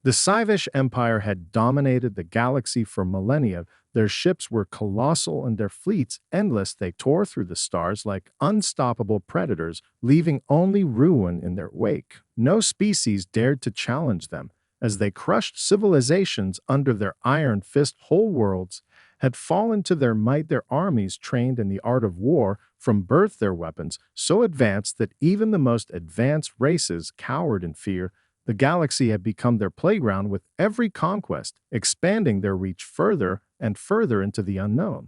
The Scivish Empire had dominated the galaxy for millennia. Their ships were colossal and their fleets endless. They tore through the stars like unstoppable predators, leaving only ruin in their wake. No species dared to challenge them, as they crushed civilizations under their iron fist. Whole worlds had fallen to their might. Their armies, trained in the art of war from birth, their weapons so advanced that even the most advanced races cowered in fear. The galaxy had become their playground, with every conquest expanding their reach further and further into the unknown.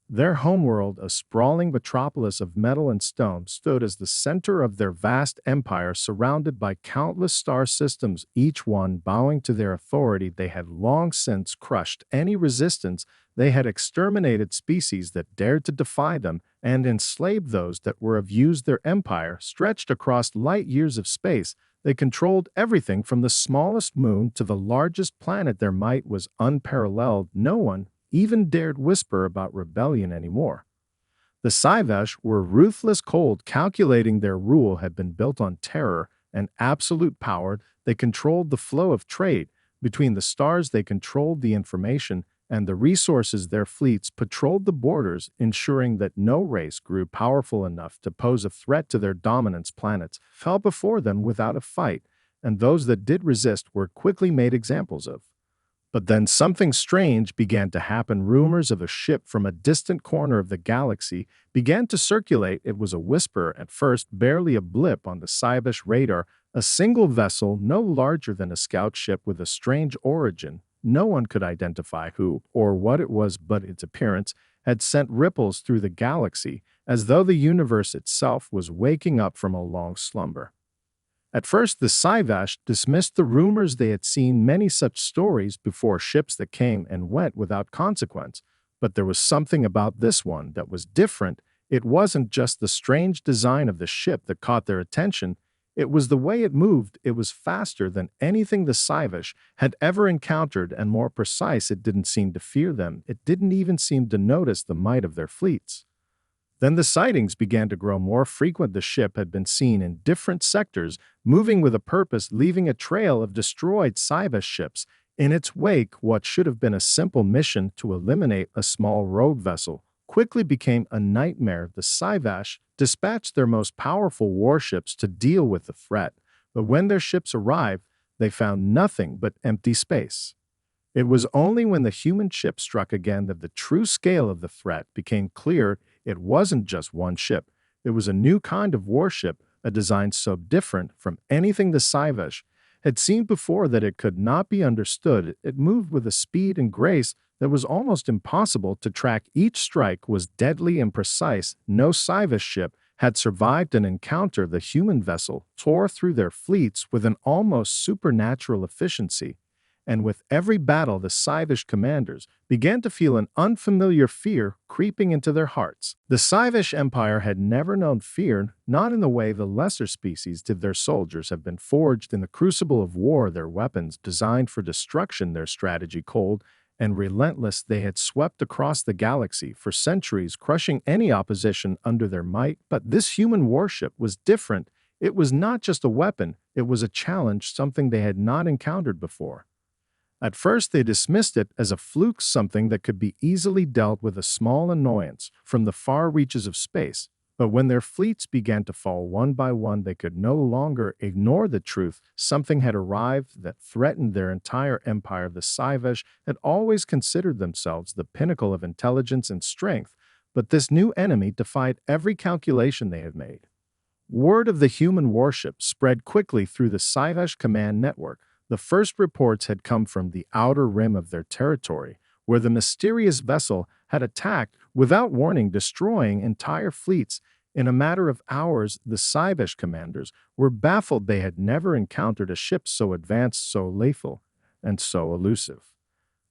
Their homeworld, a sprawling metropolis of metal and stone, stood as the center of their vast empire, surrounded by countless star systems, each one bowing to their authority. They had long since crushed any resistance. They had exterminated species that dared to defy them and enslaved those that were of use. Their empire stretched across light years of space. They controlled everything from the smallest moon to the largest planet. Their might was unparalleled. No one even dared whisper about rebellion anymore. The Scivish were ruthless, cold, calculating. Their rule had been built on terror and absolute power. They controlled the flow of trade between the stars. They controlled the information and the resources. Their fleets patrolled the borders, ensuring that no race grew powerful enough to pose a threat to their dominance. Planets fell before them without a fight, and those that did resist were quickly made examples of. But then something strange began to happen. Rumors of a ship from a distant corner of the galaxy began to circulate. It was a whisper at first, barely a blip on the Scivish radar, a single vessel no larger than a scout ship with a strange origin. No one could identify who or what it was, but its appearance had sent ripples through the galaxy, as though the universe itself was waking up from a long slumber. At first, the Scivish dismissed the rumors. They had seen many such stories before, ships that came and went without consequence. But there was something about this one that was different. It wasn't just the strange design of the ship that caught their attention. It was the way it moved. It was faster than anything the Scivish had ever encountered and more precise. It didn't seem to fear them. It didn't even seem to notice the might of their fleets. Then the sightings began to grow more frequent. The ship had been seen in different sectors, moving with a purpose, leaving a trail of destroyed Scivish ships in its wake. What should have been a simple mission to eliminate a small rogue vessel quickly became a nightmare. The Scivish dispatched their most powerful warships to deal with the threat, but when their ships arrived, they found nothing but empty space. It was only when the human ship struck again that the true scale of the threat became clear. It wasn't just one ship. It was a new kind of warship, a design so different from anything the Scivish had seen before that it could not be understood. It moved with a speed and grace that was almost impossible to track. Each strike was deadly and precise. No Scivish ship had survived an encounter. The human vessel tore through their fleets with an almost supernatural efficiency. And with every battle, the Scivish commanders began to feel an unfamiliar fear creeping into their hearts. The Scivish Empire had never known fear, not in the way the lesser species did. Their soldiers have been forged in the crucible of war, their weapons designed for destruction, their strategy cold and relentless. They had swept across the galaxy for centuries, crushing any opposition under their might. But this human warship was different. It was not just a weapon, it was a challenge, something they had not encountered before. At first, they dismissed it as a fluke, something that could be easily dealt with, a small annoyance from the far reaches of space. But when their fleets began to fall one by one, they could no longer ignore the truth. Something had arrived that threatened their entire empire. The Scivish had always considered themselves the pinnacle of intelligence and strength, but this new enemy defied every calculation they had made. Word of the human warship spread quickly through the Scivish command network. The first reports had come from the outer rim of their territory, where the mysterious vessel had attacked without warning, destroying entire fleets. In a matter of hours, the Scivish commanders were baffled. They had never encountered a ship so advanced, so lethal, and so elusive.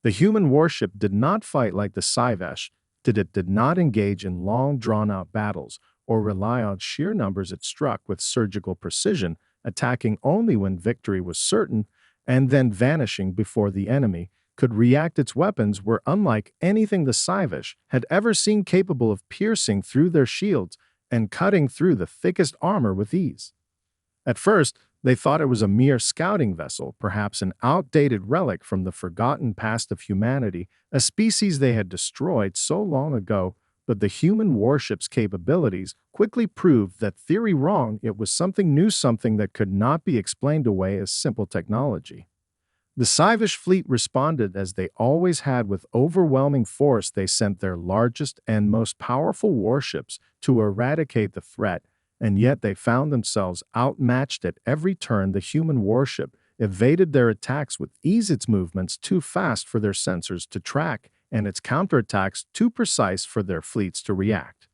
The human warship did not fight like the Scivish. It did not engage in long, drawn-out battles or rely on sheer numbers. It struck with surgical precision, attacking only when victory was certain, and then vanishing before the enemy could react. Its weapons were unlike anything the Scivish had ever seen, capable of piercing through their shields and cutting through the thickest armor with ease. At first, They thought it was a mere scouting vessel, perhaps an outdated relic from the forgotten past of humanity, a species they had destroyed so long ago. But the human warship's capabilities quickly proved that theory wrong. It was something new, something that could not be explained away as simple technology. The Sivish fleet responded as they always had with overwhelming force. They sent their largest and most powerful warships to eradicate the threat, and yet they found themselves outmatched at every turn. The human warship evaded their attacks with ease, its movements too fast for their sensors to track, and its counterattacks too precise for their fleets to react.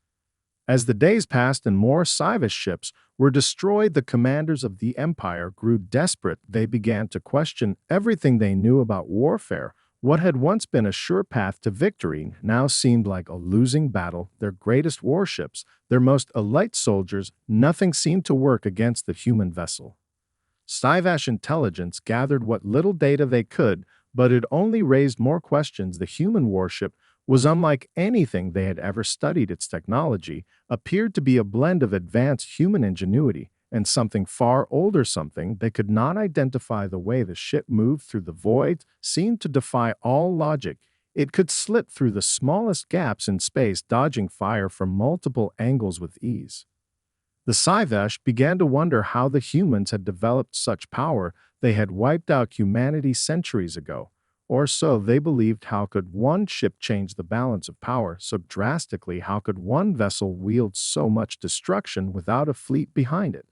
As the days passed and more Sivish ships were destroyed, the commanders of the Empire grew desperate. They began to question everything they knew about warfare. What had once been a sure path to victory now seemed like a losing battle. Their greatest warships, their most elite soldiers, nothing seemed to work against the human vessel. Sivash intelligence gathered what little data they could, but it only raised more questions. The human warship was unlike anything they had ever studied. Its technology appeared to be a blend of advanced human ingenuity and something far older, something they could not identify. The way the ship moved through the void seemed to defy all logic. It could slip through the smallest gaps in space, dodging fire from multiple angles with ease. The Sivash began to wonder how the humans had developed such power. They had wiped out humanity centuries ago. Or so they believed. How could one ship change the balance of power so drastically? How could one vessel wield so much destruction without a fleet behind it?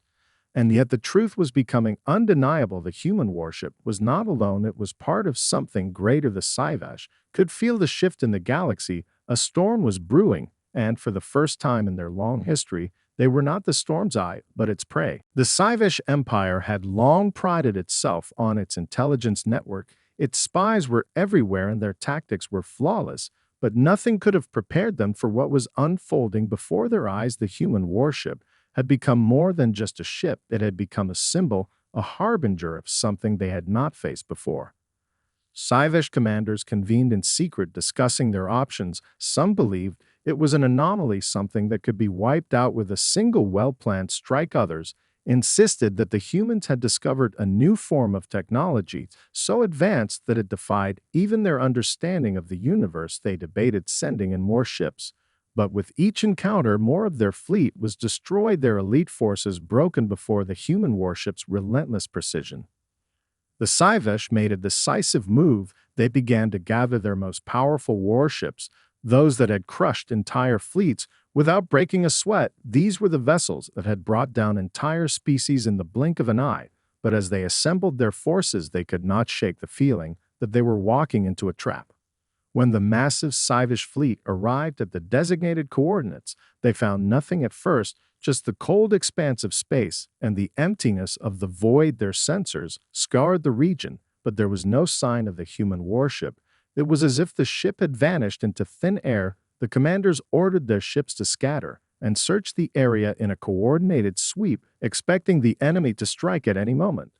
And yet the truth was becoming undeniable. The human warship was not alone. It was part of something greater. The Sivash could feel the shift in the galaxy. A storm was brewing, and for the first time in their long history, they were not the storm's eye, but its prey. The Sivash Empire had long prided itself on its intelligence network. Its spies were everywhere and their tactics were flawless, but nothing could have prepared them for what was unfolding before their eyes. The human warship had become more than just a ship. It had become a symbol, a harbinger of something they had not faced before. Sivash commanders convened in secret, discussing their options. Some believed it was an anomaly, something that could be wiped out with a single well-planned strike. Others insisted that the humans had discovered a new form of technology so advanced that it defied even their understanding of the universe. They debated sending in more ships, but with each encounter, more of their fleet was destroyed, their elite forces broken before the human warship's relentless precision. The Sivash made a decisive move. They began to gather their most powerful warships, those that had crushed entire fleets without breaking a sweat. These were the vessels that had brought down entire species in the blink of an eye, but as they assembled their forces, they could not shake the feeling that they were walking into a trap. When the massive Sivash fleet arrived at the designated coordinates, they found nothing at first, just the cold expanse of space and the emptiness of the void. Their sensors scoured the region, but there was no sign of the human warship. It was as if the ship had vanished into thin air. The commanders ordered their ships to scatter and search the area in a coordinated sweep, expecting the enemy to strike at any moment.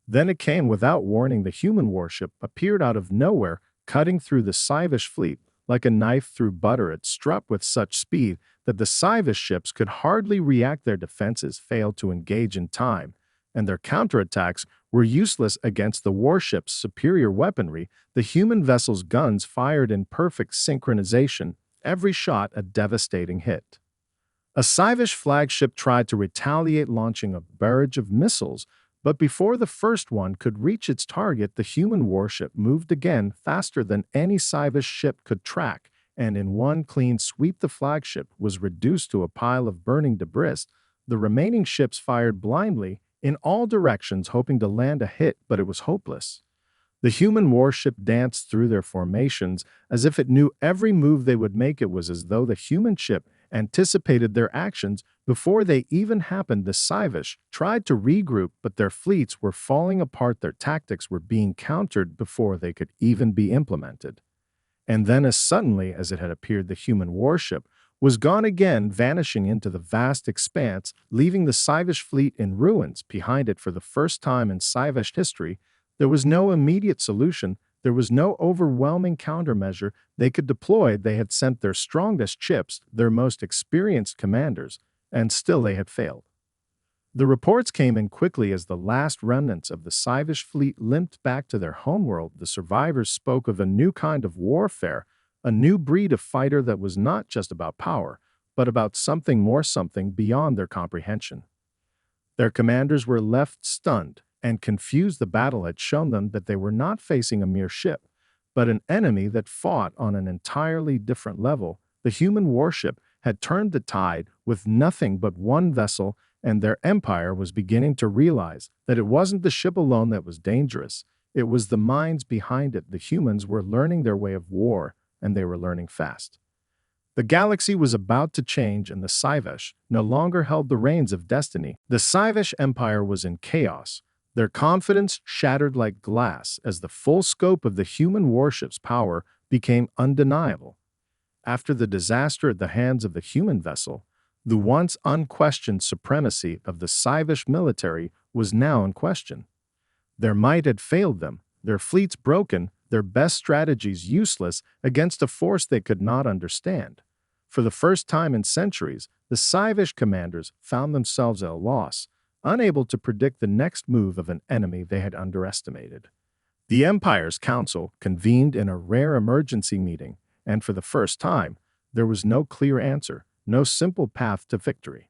Then it came without warning. The human warship appeared out of nowhere, cutting through the Sivash fleet like a knife through butter. It struck with such speed that the Sivash ships could hardly react. Their defenses failed to engage in time, and their counterattacks were useless against the warship's superior weaponry. The human vessel's guns fired in perfect synchronization, every shot a devastating hit. A Sivash flagship tried to retaliate, launching a barrage of missiles, but before the first one could reach its target, the human warship moved again, faster than any Sivash ship could track, and in one clean sweep the flagship was reduced to a pile of burning debris. The remaining ships fired blindly in all directions, hoping to land a hit, but it was hopeless. The human warship danced through their formations as if it knew every move they would make. It was as though the human ship anticipated their actions before they even happened. The Sivash tried to regroup, but their fleets were falling apart. Their tactics were being countered before they could even be implemented. And then, as suddenly as it had appeared, the human warship was gone again, vanishing into the vast expanse, leaving the Sivash fleet in ruins. Behind it, for the first time in Sivash history, there was no immediate solution. There was no overwhelming countermeasure they could deploy. They had sent their strongest ships, their most experienced commanders, and still they had failed. The reports came in quickly as the last remnants of the Sivish fleet limped back to their homeworld. The survivors spoke of a new kind of warfare, a new breed of fighter that was not just about power, but about something beyond their comprehension. Their commanders were left stunned and confused. The battle had shown them that they were not facing a mere ship, but an enemy that fought on an entirely different level. The human warship had turned the tide with nothing but one vessel, and their empire was beginning to realize that it wasn't the ship alone that was dangerous. It was the minds behind it. The humans were learning their way of war, and they were learning fast. The galaxy was about to change, and the Sivish no longer held the reins of destiny. The Sivish Empire was in chaos, their confidence shattered like glass as the full scope of the human warship's power became undeniable. After the disaster at the hands of the human vessel, the once unquestioned supremacy of the Sivish military was now in question. Their might had failed them, their fleets broken, their best strategies useless against a force they could not understand. For the first time in centuries, the Sivish commanders found themselves at a loss, unable to predict the next move of an enemy they had underestimated. The Empire's council convened in a rare emergency meeting, and for the first time, there was no clear answer, no simple path to victory.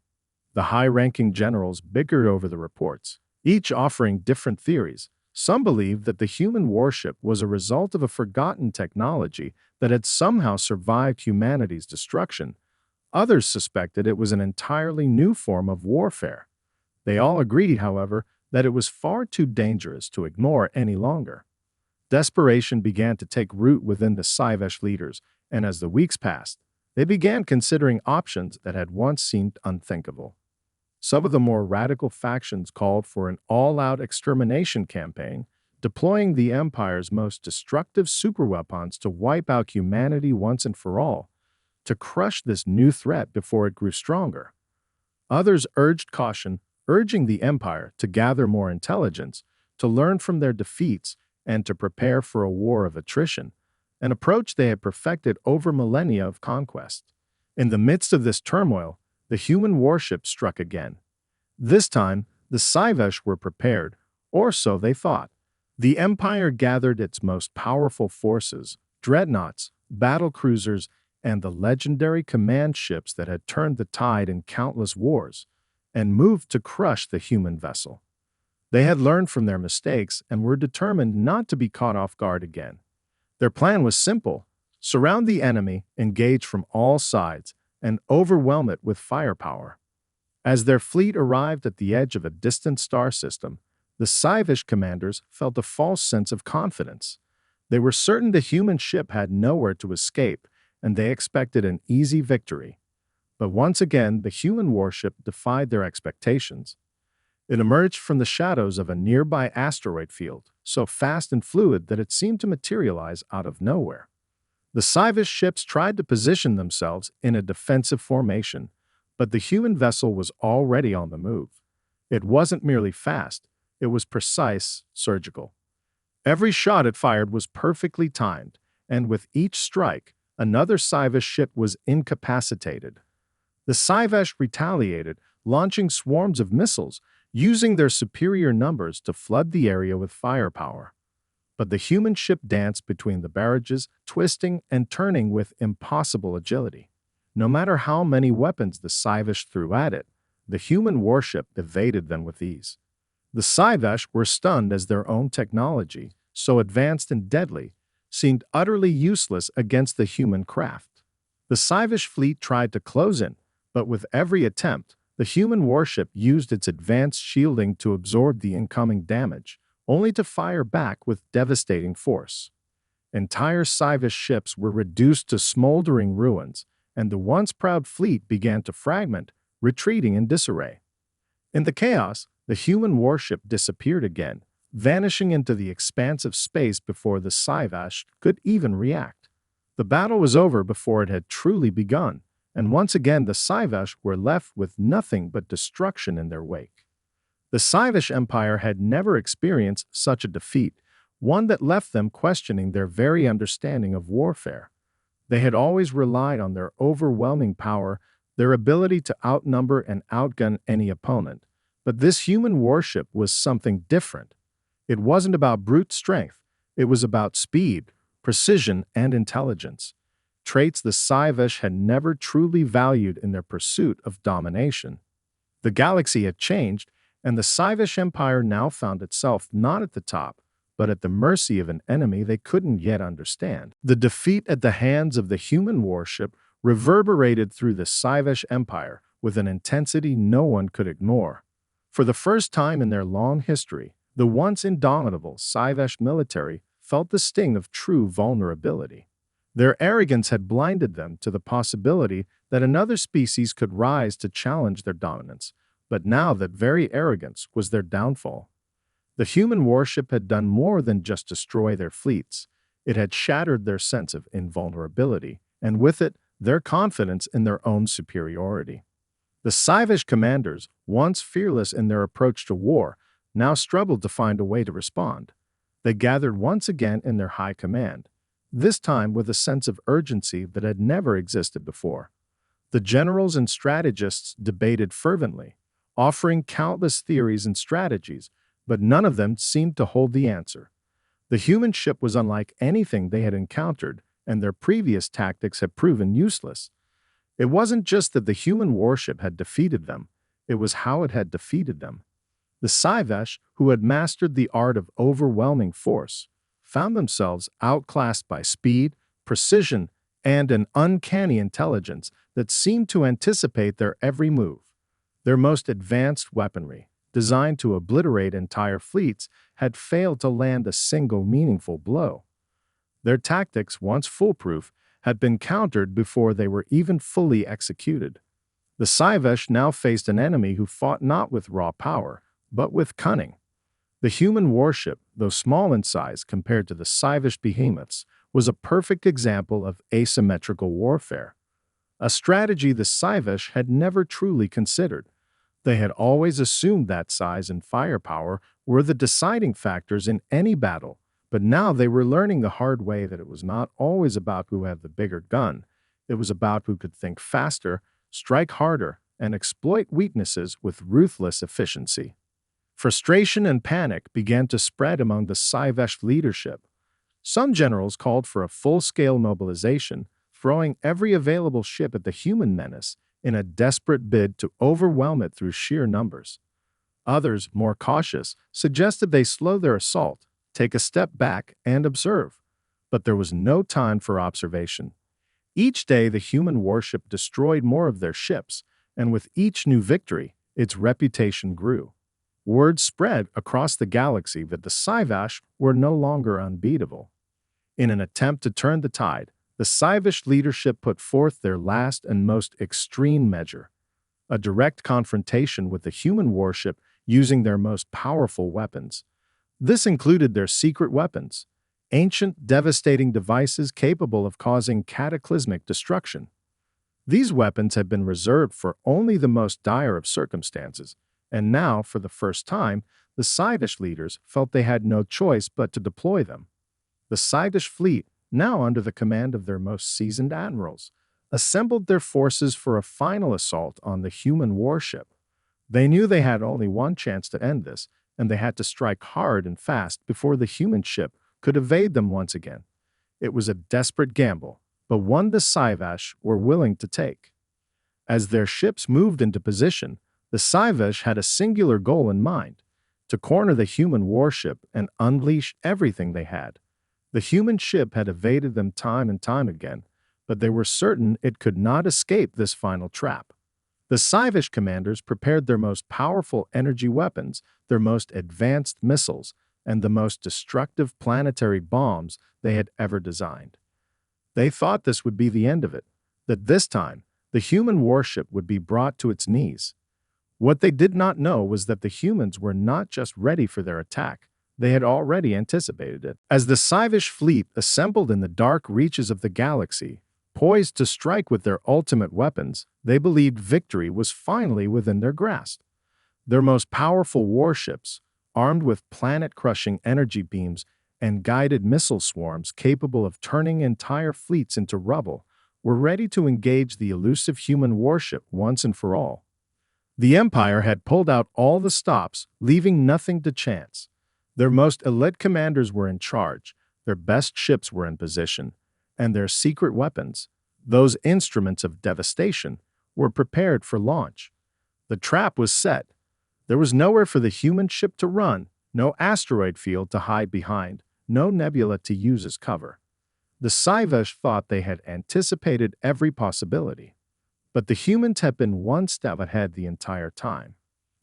The high-ranking generals bickered over the reports, each offering different theories. Some believed that the human warship was a result of a forgotten technology that had somehow survived humanity's destruction. Others suspected it was an entirely new form of warfare. They all agreed, however, that it was far too dangerous to ignore any longer. Desperation began to take root within the Sivish leaders, and as the weeks passed, they began considering options that had once seemed unthinkable. Some of the more radical factions called for an all-out extermination campaign, deploying the Empire's most destructive superweapons to wipe out humanity once and for all, to crush this new threat before it grew stronger. Others urged caution, urging the Empire to gather more intelligence, to learn from their defeats, and to prepare for a war of attrition, an approach they had perfected over millennia of conquest. In the midst of this turmoil, the human warship struck again. This time, the Sivish were prepared, or so they thought. The Empire gathered its most powerful forces, dreadnoughts, battle cruisers, and the legendary command ships that had turned the tide in countless wars, and moved to crush the human vessel. They had learned from their mistakes and were determined not to be caught off guard again. Their plan was simple: surround the enemy, engage from all sides, and overwhelm it with firepower. As their fleet arrived at the edge of a distant star system, the Sivish commanders felt a false sense of confidence. They were certain the human ship had nowhere to escape, and they expected an easy victory. But once again, the human warship defied their expectations. It emerged from the shadows of a nearby asteroid field, so fast and fluid that it seemed to materialize out of nowhere. The Sivish ships tried to position themselves in a defensive formation, but the human vessel was already on the move. It wasn't merely fast, it was precise, surgical. Every shot it fired was perfectly timed, and with each strike, another Sivish ship was incapacitated. The Sivish retaliated, launching swarms of missiles, using their superior numbers to flood the area with firepower. But the human ship danced between the barrages, twisting and turning with impossible agility. No matter how many weapons the Sivish threw at it, the human warship evaded them with ease. The Sivish were stunned as their own technology, so advanced and deadly, seemed utterly useless against the human craft. The Sivish fleet tried to close in, but with every attempt, the human warship used its advanced shielding to absorb the incoming damage, only to fire back with devastating force. Entire Sivish ships were reduced to smoldering ruins, and the once proud fleet began to fragment, retreating in disarray. In the chaos, the human warship disappeared again, vanishing into the expanse of space before the Sivish could even react. The battle was over before it had truly begun, and once again the Sivish were left with nothing but destruction in their wake. The Sivish Empire had never experienced such a defeat, one that left them questioning their very understanding of warfare. They had always relied on their overwhelming power, their ability to outnumber and outgun any opponent, But this human warship was something different. It wasn't about brute strength. It was about speed, precision, and intelligence. Traits the Scivesh had never truly valued in their pursuit of domination. The galaxy had changed, and the Scivesh Empire now found itself not at the top, but at the mercy of an enemy they couldn't yet understand. The defeat at the hands of the human warship reverberated through the Scivesh Empire with an intensity no one could ignore. For the first time in their long history, the once indomitable Scivesh military felt the sting of true vulnerability. Their arrogance had blinded them to the possibility that another species could rise to challenge their dominance, but now that very arrogance was their downfall. The human warship had done more than just destroy their fleets. It had shattered their sense of invulnerability, and with it, their confidence in their own superiority. The Scivesh commanders, once fearless in their approach to war, now struggled to find a way to respond. They gathered once again in their high command, this time with a sense of urgency that had never existed before. The generals and strategists debated fervently, offering countless theories and strategies, but none of them seemed to hold the answer. The human ship was unlike anything they had encountered, and their previous tactics had proven useless. It wasn't just that the human warship had defeated them, it was how it had defeated them. The Scivesh, who had mastered the art of overwhelming force, found themselves outclassed by speed, precision, and an uncanny intelligence that seemed to anticipate their every move. Their most advanced weaponry, designed to obliterate entire fleets, had failed to land a single meaningful blow. Their tactics, once foolproof, had been countered before they were even fully executed. The Scivesh now faced an enemy who fought not with raw power, but with cunning. The human warship, though small in size compared to the Scivesh behemoths, was a perfect example of asymmetrical warfare, a strategy the Scivesh had never truly considered. They had always assumed that size and firepower were the deciding factors in any battle, but now they were learning the hard way that it was not always about who had the bigger gun. It was about who could think faster, strike harder, and exploit weaknesses with ruthless efficiency. Frustration and panic began to spread among the Scivesh leadership. Some generals called for a full-scale mobilization, throwing every available ship at the human menace in a desperate bid to overwhelm it through sheer numbers. Others, more cautious, suggested they slow their assault, take a step back, and observe. But there was no time for observation. Each day the human warship destroyed more of their ships, and with each new victory, its reputation grew. Word spread across the galaxy that the Scivesh were no longer unbeatable. In an attempt to turn the tide, the Scivesh leadership put forth their last and most extreme measure, a direct confrontation with the human warship using their most powerful weapons. This included their secret weapons, ancient, devastating devices capable of causing cataclysmic destruction. These weapons had been reserved for only the most dire of circumstances, and now, for the first time, the Scivesh leaders felt they had no choice but to deploy them. The Scivesh fleet, now under the command of their most seasoned admirals, assembled their forces for a final assault on the human warship. They knew they had only one chance to end this, and they had to strike hard and fast before the human ship could evade them once again. It was a desperate gamble, but one the Scivesh were willing to take. As their ships moved into position, the Scivesh had a singular goal in mind: to corner the human warship and unleash everything they had. The human ship had evaded them time and time again, but they were certain it could not escape this final trap. The Scivesh commanders prepared their most powerful energy weapons, their most advanced missiles, and the most destructive planetary bombs they had ever designed. They thought this would be the end of it, that this time the human warship would be brought to its knees. What they did not know was that the humans were not just ready for their attack, they had already anticipated it. As the Scivesh fleet assembled in the dark reaches of the galaxy, poised to strike with their ultimate weapons, they believed victory was finally within their grasp. Their most powerful warships, armed with planet-crushing energy beams and guided missile swarms capable of turning entire fleets into rubble, were ready to engage the elusive human warship once and for all. The Empire had pulled out all the stops, leaving nothing to chance. Their most elite commanders were in charge, their best ships were in position, and their secret weapons, those instruments of devastation, were prepared for launch. The trap was set. There was nowhere for the human ship to run, no asteroid field to hide behind, no nebula to use as cover. The Sci-Fi thought they had anticipated every possibility. But the humans had been one step ahead the entire time.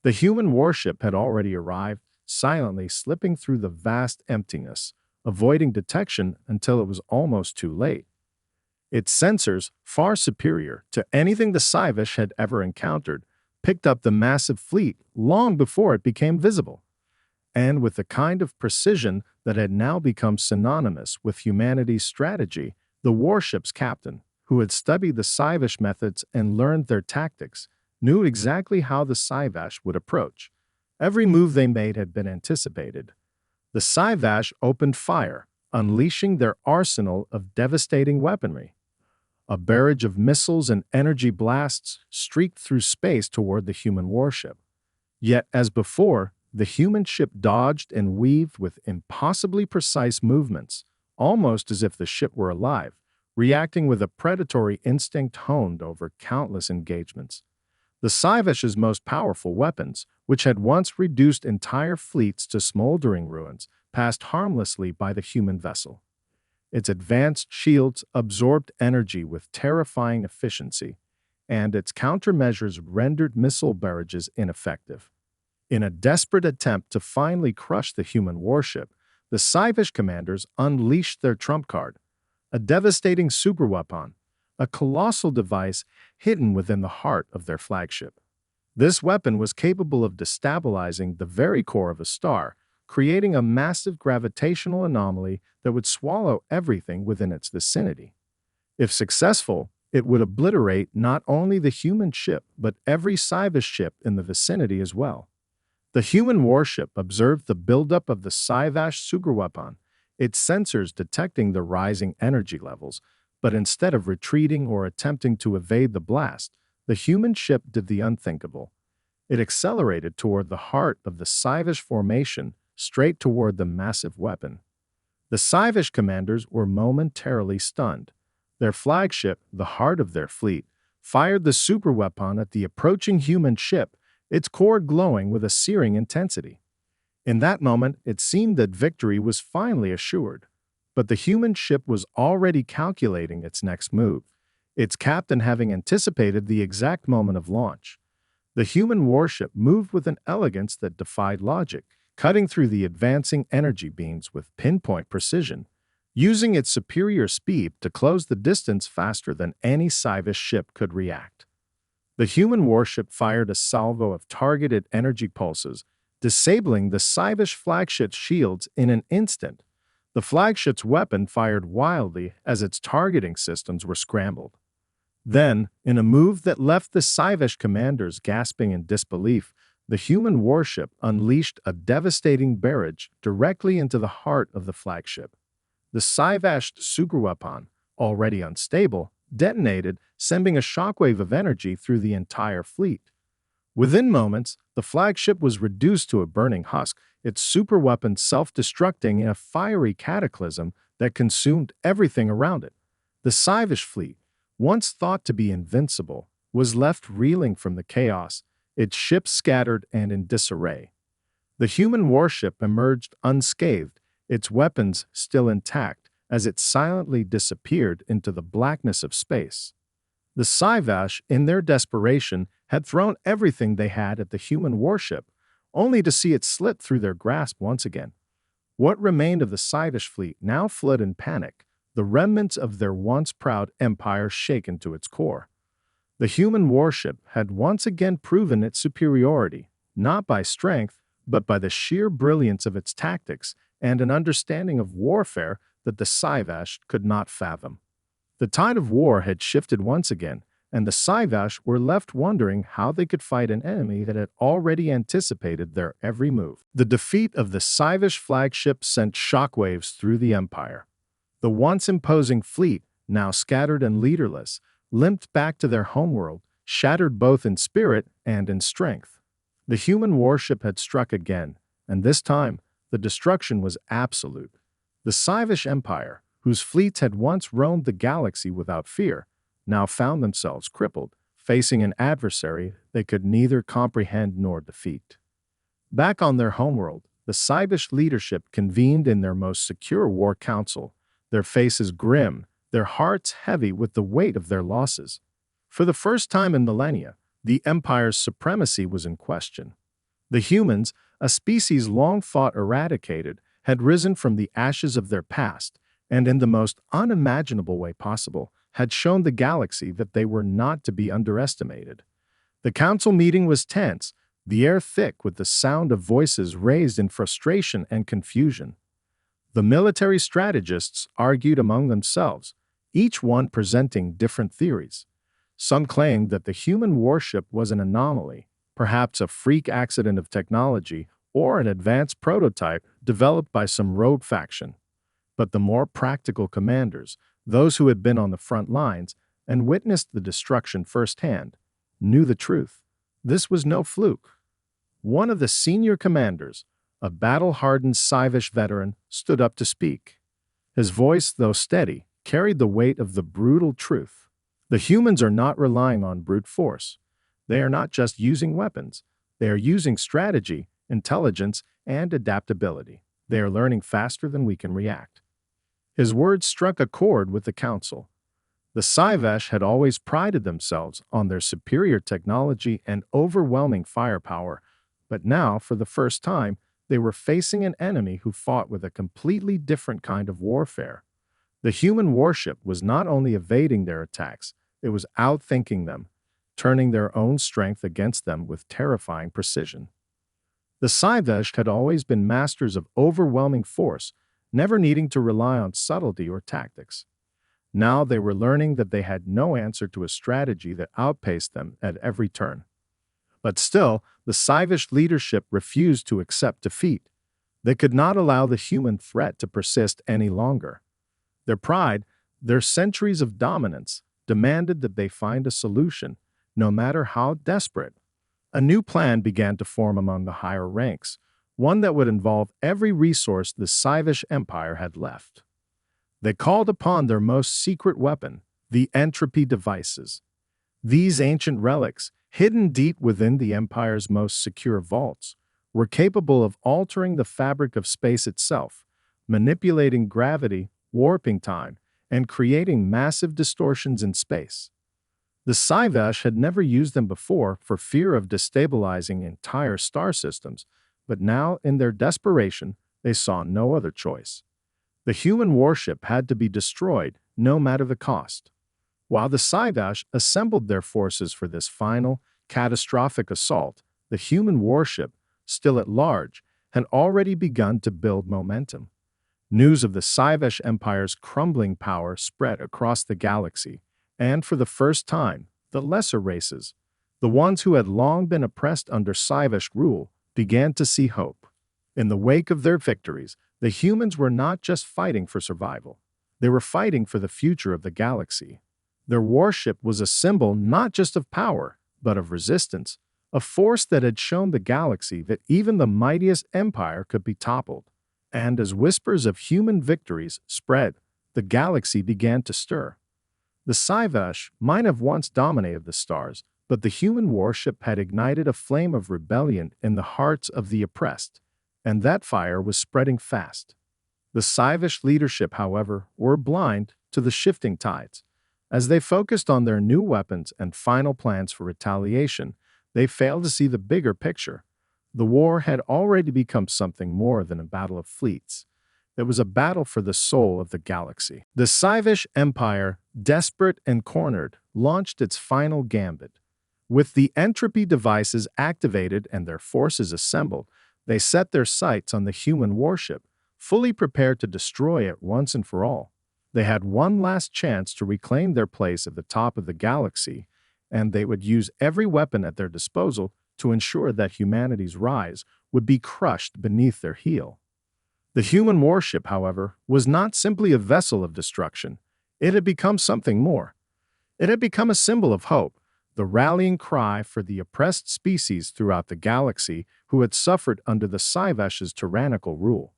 The human warship had already arrived, silently slipping through the vast emptiness, avoiding detection until it was almost too late. Its sensors, far superior to anything the Sci-Fi had ever encountered, picked up the massive fleet long before it became visible. And with the kind of precision that had now become synonymous with humanity's strategy, the warship's captain, who had studied the Sci-Fi methods and learned their tactics, knew exactly how the Sci-Fi would approach. Every move they made had been anticipated. The Sci-Fi opened fire, unleashing their arsenal of devastating weaponry. A barrage of missiles and energy blasts streaked through space toward the human warship. Yet, as before, the human ship dodged and weaved with impossibly precise movements, almost as if the ship were alive, reacting with a predatory instinct honed over countless engagements. The Sci-Fi's most powerful weapons, which had once reduced entire fleets to smoldering ruins, passed harmlessly by the human vessel. Its advanced shields absorbed energy with terrifying efficiency, and its countermeasures rendered missile barrages ineffective. In a desperate attempt to finally crush the human warship, the Sci-Fi commanders unleashed their trump card, a devastating superweapon, a colossal device hidden within the heart of their flagship. This weapon was capable of destabilizing the very core of a star, creating a massive gravitational anomaly that would swallow everything within its vicinity. If successful, it would obliterate not only the human ship, but every Sci-Fi ship in the vicinity as well. The human warship observed the buildup of the Sci-Fi superweapon, its sensors detecting the rising energy levels, but instead of retreating or attempting to evade the blast, the human ship did the unthinkable. It accelerated toward the heart of the Sci-Fi formation, straight toward the massive weapon. The Sci-Fi commanders were momentarily stunned. Their flagship, the heart of their fleet, fired the superweapon at the approaching human ship, its core glowing with a searing intensity. In that moment, it seemed that victory was finally assured. But the human ship was already calculating its next move, its captain having anticipated the exact moment of launch. The human warship moved with an elegance that defied logic, cutting through the advancing energy beams with pinpoint precision, using its superior speed to close the distance faster than any Sci-Fi ship could react. The human warship fired a salvo of targeted energy pulses, disabling the Sci-Fi flagship's shields in an instant. The flagship's weapon fired wildly as its targeting systems were scrambled. Then, in a move that left the Sci-Fi commanders gasping in disbelief, the human warship unleashed a devastating barrage directly into the heart of the flagship. The Sci-Fi superweapon, already unstable, detonated, sending a shockwave of energy through the entire fleet. Within moments, the flagship was reduced to a burning husk, its superweapon self-destructing in a fiery cataclysm that consumed everything around it. The Sci-Fi fleet, once thought to be invincible, was left reeling from the chaos, its ships scattered and in disarray. The human warship emerged unscathed, its weapons still intact, as it silently disappeared into the blackness of space. The Sci-Fi, in their desperation, had thrown everything they had at the human warship, only to see it slip through their grasp once again. What remained of the Sci-Fi fleet now fled in panic, the remnants of their once proud empire shaken to its core. The human warship had once again proven its superiority, not by strength, but by the sheer brilliance of its tactics and an understanding of warfare that the Sci-Fi could not fathom. The tide of war had shifted once again, and the Sci-Fi were left wondering how they could fight an enemy that had already anticipated their every move. The defeat of the Sci-Fi flagship sent shockwaves through the Empire. The once imposing fleet, now scattered and leaderless, limped back to their homeworld, shattered both in spirit and in strength. The human warship had struck again, and this time, the destruction was absolute. The Scivish Empire, whose fleets had once roamed the galaxy without fear, now found themselves crippled, facing an adversary they could neither comprehend nor defeat. Back on their homeworld, the Scivish leadership convened in their most secure war council, their faces grim, their hearts heavy with the weight of their losses. For the first time in millennia, the Empire's supremacy was in question. The humans, a species long thought eradicated, had risen from the ashes of their past, and in the most unimaginable way possible, had shown the galaxy that they were not to be underestimated. The council meeting was tense, the air thick with the sound of voices raised in frustration and confusion. The military strategists argued among themselves, each one presenting different theories. Some claimed that the human warship was an anomaly, perhaps a freak accident of technology or an advanced prototype developed by some rogue faction. But the more practical commanders, those who had been on the front lines and witnessed the destruction firsthand, knew the truth. This was no fluke. One of the senior commanders, a battle-hardened Scivish veteran, stood up to speak. His voice, though steady, carried the weight of the brutal truth. The humans are not relying on brute force. They are not just using weapons. They are using strategy, intelligence, and adaptability. They are learning faster than we can react. His words struck a chord with the council. The Scivish had always prided themselves on their superior technology and overwhelming firepower, but now, for the first time, they were facing an enemy who fought with a completely different kind of warfare. The human warship was not only evading their attacks, it was outthinking them, turning their own strength against them with terrifying precision. The Scivish had always been masters of overwhelming force, never needing to rely on subtlety or tactics. Now they were learning that they had no answer to a strategy that outpaced them at every turn. But still, the Scivish leadership refused to accept defeat. They could not allow the human threat to persist any longer. Their pride, their centuries of dominance, demanded that they find a solution, no matter how desperate. A new plan began to form among the higher ranks, one that would involve every resource the Scivish Empire had left. They called upon their most secret weapon, the entropy devices. These ancient relics, hidden deep within the Empire's most secure vaults, were capable of altering the fabric of space itself, manipulating gravity, warping time, and creating massive distortions in space. The Scivish had never used them before for fear of destabilizing entire star systems, but now, in their desperation, they saw no other choice. The human warship had to be destroyed, no matter the cost. While the Scivish assembled their forces for this final, catastrophic assault, the human warship, still at large, had already begun to build momentum. News of the Scivish Empire's crumbling power spread across the galaxy, and for the first time, the lesser races, the ones who had long been oppressed under Scivish rule, began to see hope. In the wake of their victories, the humans were not just fighting for survival. They were fighting for the future of the galaxy. Their warship was a symbol not just of power, but of resistance, a force that had shown the galaxy that even the mightiest empire could be toppled. And as whispers of human victories spread, the galaxy began to stir. The Scivish might have once dominated the stars, but the human warship had ignited a flame of rebellion in the hearts of the oppressed, and that fire was spreading fast. The Scivish leadership, however, were blind to the shifting tides. As they focused on their new weapons and final plans for retaliation, they failed to see the bigger picture. The war had already become something more than a battle of fleets. It was a battle for the soul of the galaxy. The Scivish Empire, desperate and cornered, launched its final gambit. With the entropy devices activated and their forces assembled, they set their sights on the human warship, fully prepared to destroy it once and for all. They had one last chance to reclaim their place at the top of the galaxy, and they would use every weapon at their disposal to ensure that humanity's rise would be crushed beneath their heel. The human warship, however, was not simply a vessel of destruction. It had become something more. It had become a symbol of hope, the rallying cry for the oppressed species throughout the galaxy who had suffered under the Sci-Fi's tyrannical rule.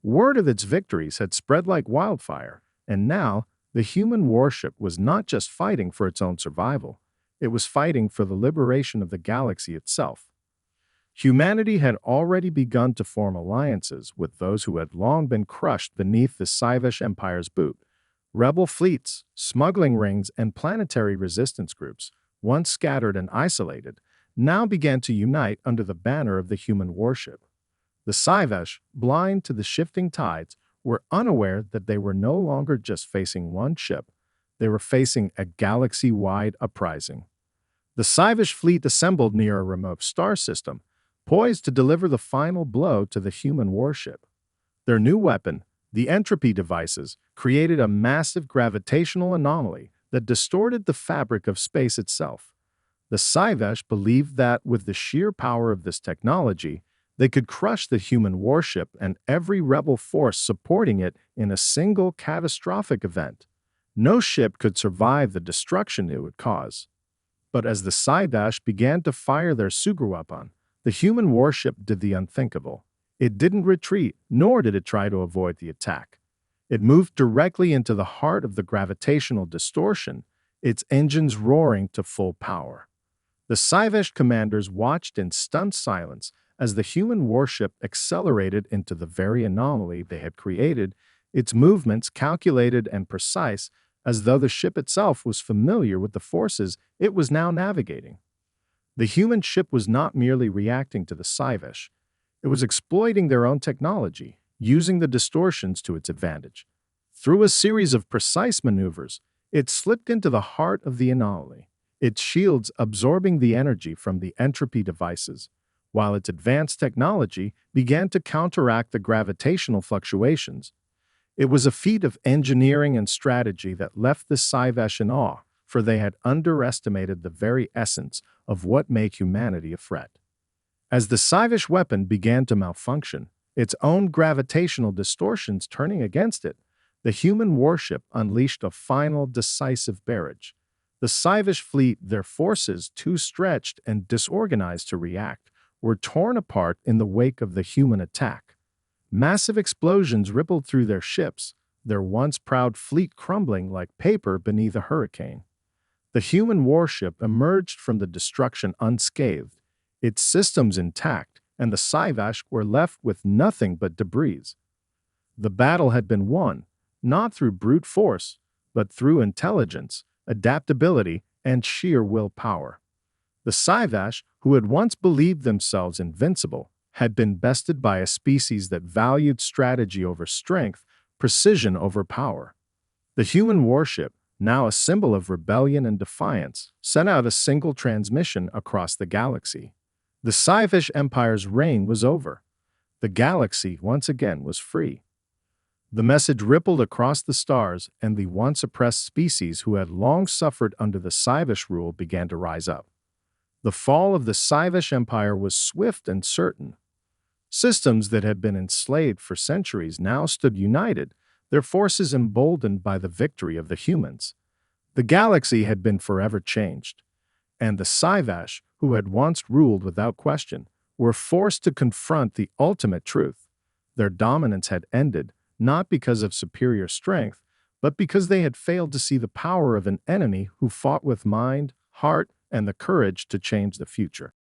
Word of its victories had spread like wildfire, and now the human warship was not just fighting for its own survival, it was fighting for the liberation of the galaxy itself. Humanity had already begun to form alliances with those who had long been crushed beneath the Sci-Fi Empire's boot. Rebel fleets, smuggling rings, and planetary resistance groups, once scattered and isolated, now began to unite under the banner of the human warship. The Sci-Fi, blind to the shifting tides, were unaware that they were no longer just facing one ship, they were facing a galaxy-wide uprising. The Sci-Fi fleet assembled near a remote star system, poised to deliver the final blow to the human warship. Their new weapon, the entropy devices, created a massive gravitational anomaly that distorted the fabric of space itself. The Sci-Fi believed that with the sheer power of this technology, they could crush the human warship and every rebel force supporting it in a single catastrophic event. No ship could survive the destruction it would cause. But as the Sci-Fi began to fire their superweapon, the human warship did the unthinkable. It didn't retreat, nor did it try to avoid the attack. It moved directly into the heart of the gravitational distortion, its engines roaring to full power. The Sci-Fi commanders watched in stunned silence as the human warship accelerated into the very anomaly they had created, its movements calculated and precise, as though the ship itself was familiar with the forces it was now navigating. The human ship was not merely reacting to the Sci-Fi. It was exploiting their own technology, using the distortions to its advantage. Through a series of precise maneuvers, it slipped into the heart of the anomaly, its shields absorbing the energy from the entropy devices, while its advanced technology began to counteract the gravitational fluctuations. It was a feat of engineering and strategy that left the Sci-Fi in awe, for they had underestimated the very essence of what made humanity a threat. As the Sci-Fi weapon began to malfunction, its own gravitational distortions turning against it, the human warship unleashed a final decisive barrage. The Sci-Fi fleet, their forces too stretched and disorganized to react, were torn apart in the wake of the human attack. Massive explosions rippled through their ships, their once proud fleet crumbling like paper beneath a hurricane. The human warship emerged from the destruction unscathed, its systems intact, and the Sci-Fi were left with nothing but debris. The battle had been won, not through brute force, but through intelligence, adaptability, and sheer willpower. The Sci-Fi, who had once believed themselves invincible, had been bested by a species that valued strategy over strength, precision over power. The human warship, now a symbol of rebellion and defiance, sent out a single transmission across the galaxy. The Sci-Fi Empire's reign was over. The galaxy once again was free. The message rippled across the stars, and the once oppressed species who had long suffered under the Sci-Fi rule began to rise up. The fall of the Sci-Fi Empire was swift and certain. Systems that had been enslaved for centuries now stood united, their forces emboldened by the victory of the humans. The galaxy had been forever changed, and the Sci-Fi, who had once ruled without question, were forced to confront the ultimate truth. Their dominance had ended, not because of superior strength, but because they had failed to see the power of an enemy who fought with mind, heart, and the courage to change the future.